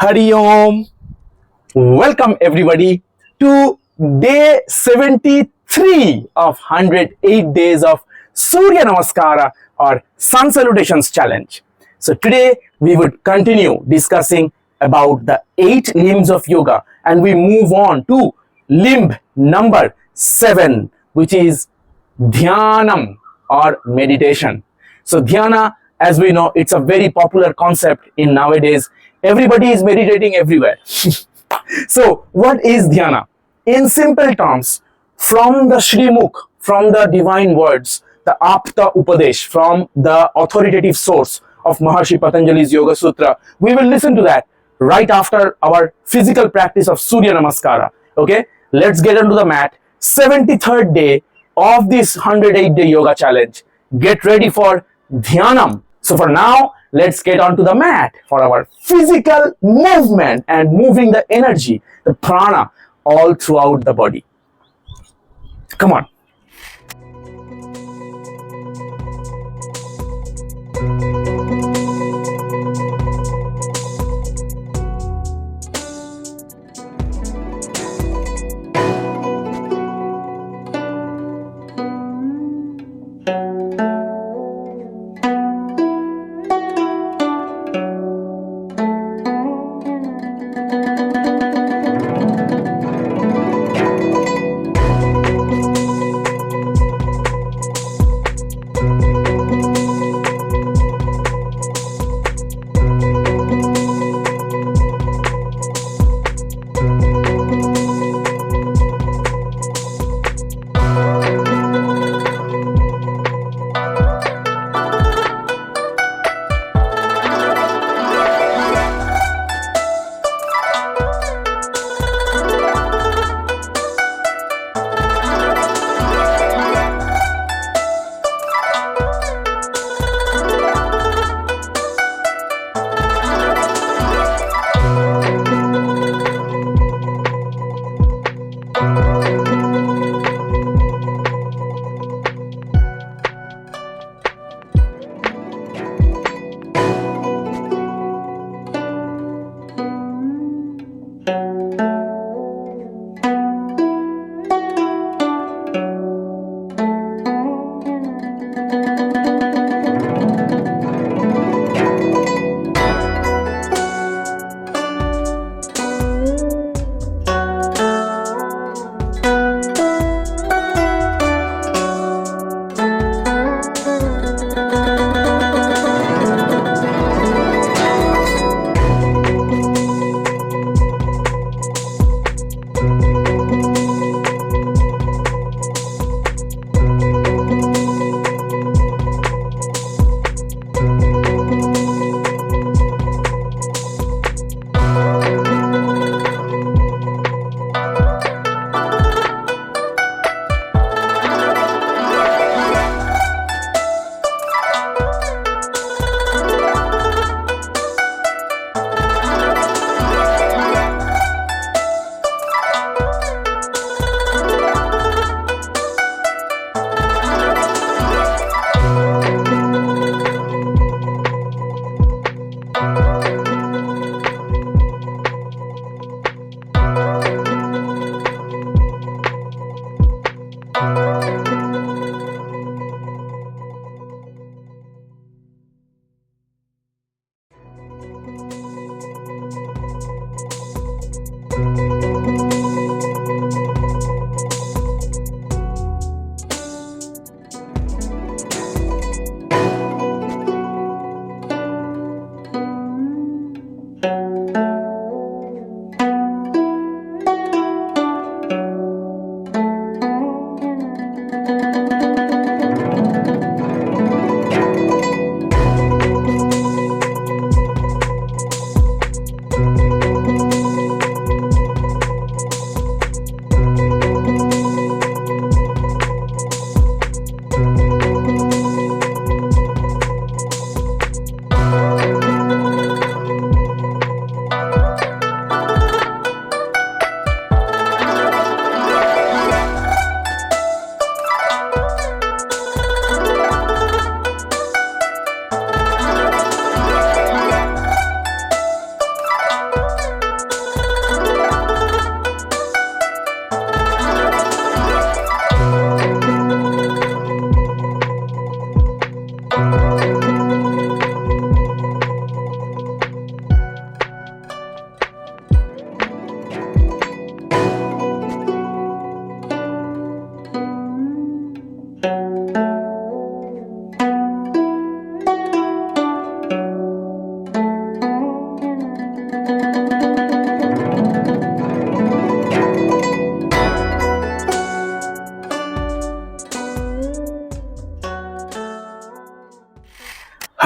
Hari Om. Welcome everybody to day 73 of 108 days of Surya Namaskara or Sun Salutations Challenge. So today we would continue discussing about the 8 limbs of yoga, and we move on to limb number 7, which is Dhyanam or meditation. So Dhyana, as we know, it's a very popular concept in nowadays. Everybody is meditating everywhere. So what is Dhyana? In simple terms, from the Shrimukh, from the divine words, the Apta Upadesh, from the authoritative source of Maharshi Patanjali's Yoga Sutra, we will listen to that right after our physical practice of Surya Namaskara. Okay, let's get onto the mat. 73rd day of this 108-day yoga challenge. Get ready for Dhyanam. So for now, let's get onto the mat for our physical movement and moving the energy, the prana, all throughout the body. Come on.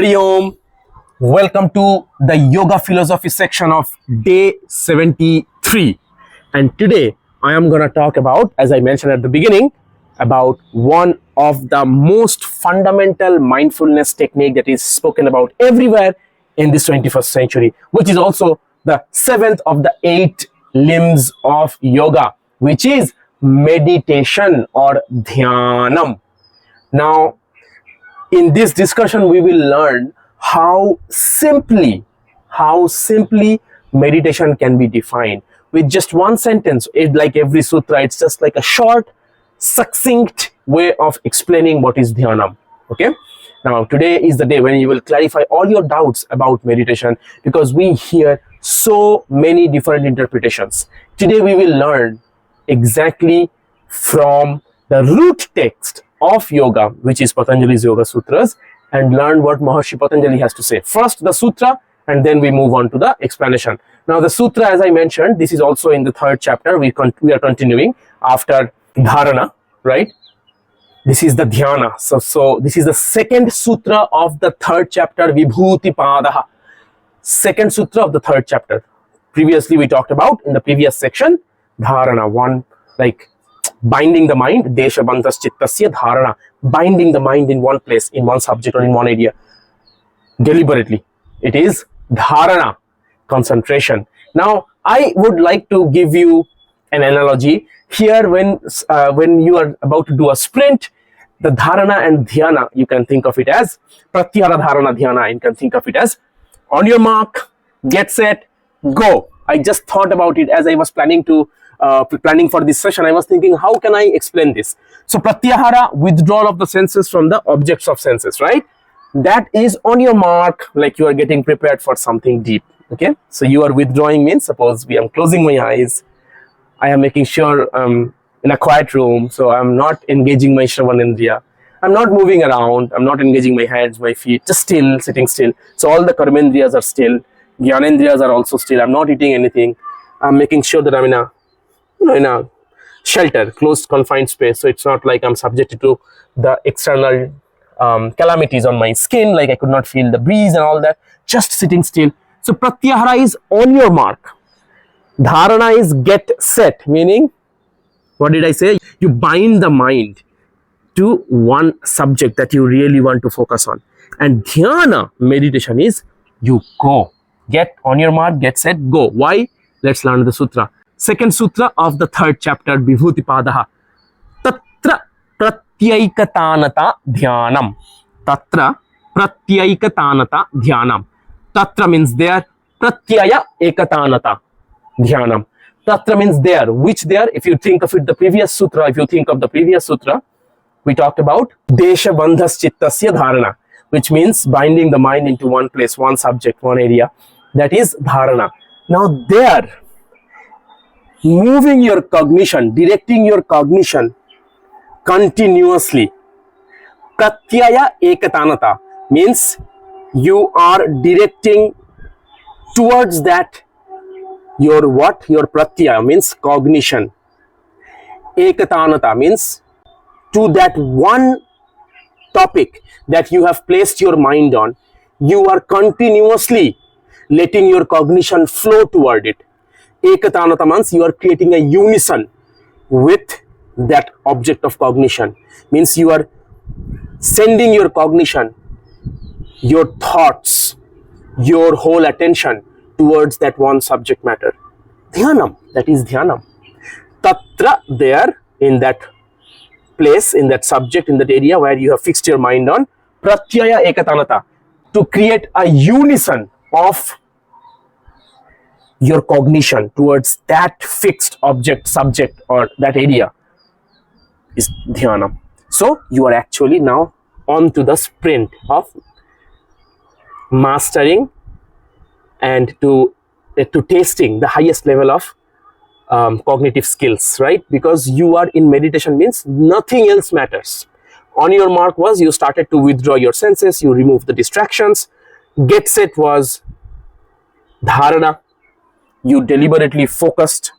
Hari Om. Welcome to the yoga philosophy section of day 73. And today I am going to talk about, as I mentioned at the beginning, about one of the most fundamental mindfulness technique that is spoken about everywhere in this 21st century, which is also the seventh of the 8 limbs of yoga, which is meditation or dhyanam. Now, in this discussion, we will learn how simply meditation can be defined with just one sentence. It, like every sutra, it's just like a short, succinct way of explaining what is dhyanam. Okay. Now, today is the day when you will clarify all your doubts about meditation, because we hear so many different interpretations. Today, we will learn exactly from the root text of yoga, which is Patanjali's Yogasutras, and learn what Maharishi Patanjali has to say. First, the sutra, and then we move on to the explanation. Now, the sutra, as I mentioned, this is also in the 3rd chapter. We are continuing after dharana, right? This is the dhyana. So this is the 2nd sutra of the 3rd chapter, Vibhuti Padaha. 2nd sutra of the 3rd chapter. Previously, we talked about in the previous section, dharana, one like binding the mind, desha bandhas chittasya dharana, binding the mind in one place, in one subject or in one area, deliberately. It is dharana, concentration. Now, I would like to give you an analogy here. When you are about to do a sprint, the dharana and dhyana, you can think of it as pratyahara dharana dhyana. You can think of it as on your mark, get set, go. I just thought about it as I was planning for this session. I was thinking, how can I explain this? So pratyahara, withdrawal of the senses from the objects of senses, right? That is on your mark, like you are getting prepared for something deep. Okay, so you are withdrawing means, suppose I am closing my eyes, I am making sure in a quiet room, so I'm not engaging my Shravanendriya, I'm not moving around, I'm not engaging my hands, my feet, just still, sitting still. So all the karmendriyas are still, Jnanendriyas are also still, I'm not eating anything, I'm making sure that I'm in a shelter, closed, confined space. So it's not like I'm subjected to the external calamities on my skin, like I could not feel the breeze and all that, just sitting still. So pratyahara is on your mark. Dharana is get set, meaning, what did I say? You bind the mind to one subject that you really want to focus on. And dhyana, meditation, is you go. Get on your mark, get set, go. Why? Let's learn the sutra. 2nd sutra of the 3rd chapter, Vibhuti Padaha. Tatra pratyaikatanata dhyanam. Tatra pratyaikatanata dhyanam. Tatra means there, pratyaya ekatanata dhyanam. Tatra means there. Which there? If you think of it, the previous sutra, we talked about desha bandhas chittasya dharana, which means binding the mind into one place, one subject, one area. That is dharana. Now there, moving your cognition, directing your cognition continuously. Pratyaya ekatanata means you are directing towards that, your what? Your pratyaya means cognition. Ekatanata means to that one topic that you have placed your mind on, you are continuously letting your cognition flow toward it. Ekatanata means you are creating a unison with that object of cognition. Means you are sending your cognition, your thoughts, your whole attention towards that one subject matter. Dhyanam, that is dhyanam. Tatra, there, in that place, in that subject, in that area where you have fixed your mind on. Pratyaya ekatanata, to create a unison of your cognition towards that fixed object, subject, or that area is dhyana. So you are actually now on to the sprint of mastering and to tasting the highest level of cognitive skills, right? Because you are in meditation means nothing else matters. On your mark was you started to withdraw your senses, you remove the distractions. Get set was dharana. You deliberately focused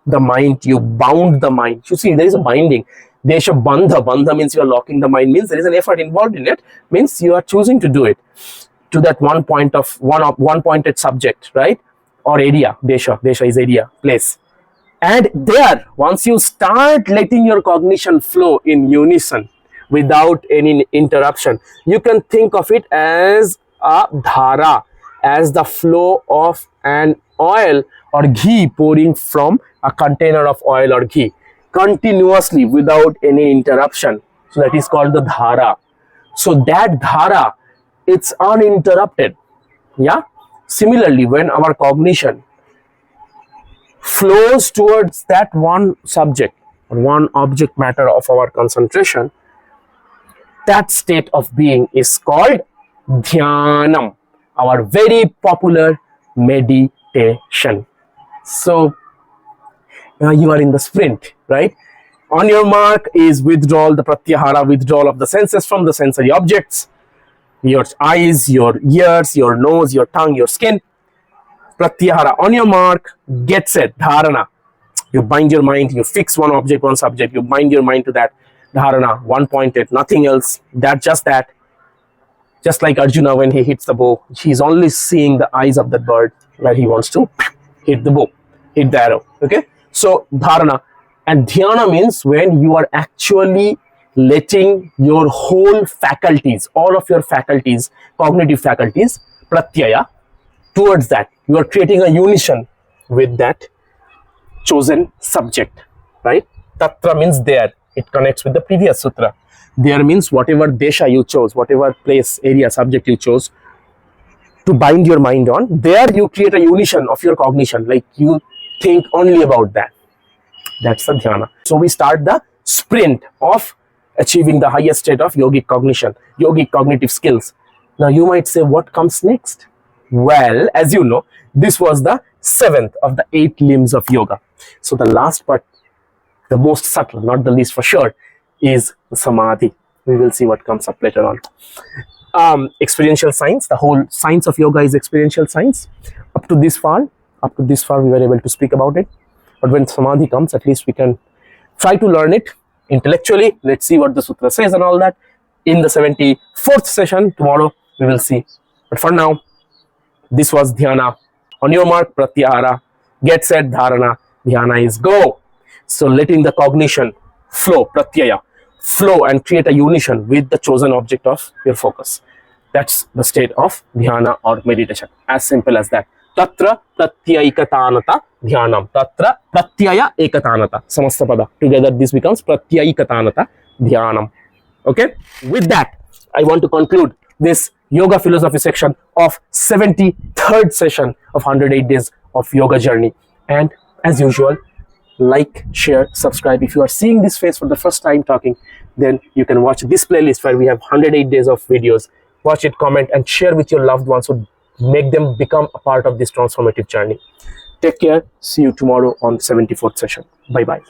the mind, you bound the mind. You see, there is a binding. Desha bandha. Bandha means you are locking the mind, means there is an effort involved in it, means you are choosing to do it. to that one point of one pointed subject, right? Or area. Desha is area, place. And there, once you start letting your cognition flow in unison without any interruption, you can think of it as a dhara, as the flow of an oil or ghee pouring from a container of oil or ghee continuously without any interruption. So that is called the dhara. So that dhara, it's uninterrupted. Yeah. Similarly, when our cognition flows towards that one subject or one object matter of our concentration, that state of being is called Dhyanam, our very popular meditation. So you are in the sprint, right? On your mark is withdrawal, the pratyahara, withdrawal of the senses from the sensory objects, your eyes, your ears, your nose, your tongue, your skin. Pratyahara, on your mark, get set, dharana. You bind your mind, you fix one object, one subject, you bind your mind to that dharana, one pointed, nothing else, just that. Just like Arjuna, when he hits the bow, he's only seeing the eyes of that bird where he wants to hit the bow, hit the arrow. Okay, so dharana. And dhyana means when you are actually letting your whole faculties, all of your faculties, cognitive faculties, pratyaya, towards that. You are creating a unison with that chosen subject, right? Tatra means there. It connects with the previous sutra. There means whatever desha you chose, whatever place, area, subject you chose to bind your mind on, there you create a unison of your cognition, like you think only about that. That's the dhyana. So we start the sprint of achieving the highest state of yogic cognition, yogic cognitive skills. Now you might say, what comes next? Well, as you know, this was the 7th of the 8 limbs of yoga. So the last part, the most subtle, not the least for sure, is samadhi. We will see what comes up later on. Experiential science, the whole science of yoga is experiential science. Up to this far we were able to speak about it. But when samadhi comes, at least we can try to learn it intellectually. Let's see what the sutra says and all that. In the 74th session, tomorrow, we will see. But for now, this was dhyana. On your mark, pratyahara, get set, dharana, dhyana is go. So letting the cognition flow, pratyaya, flow and create a unison with the chosen object of your focus. That's the state of dhyana or meditation. As simple as that. Tatra pratyaikatanata dhyanam. Tatra pratyaya ekatanata. Samastapada. Together this becomes pratyaikatanata dhyanam. Okay. With that, I want to conclude this yoga philosophy section of 73rd session of 108 days of yoga journey. And as usual, like, share, subscribe. If you are seeing this face for the first time talking, then you can watch this playlist where we have 108 days of videos. Watch it, comment, and share with your loved ones so make them become a part of this transformative journey. Take care. See you tomorrow on 74th session. Bye-bye.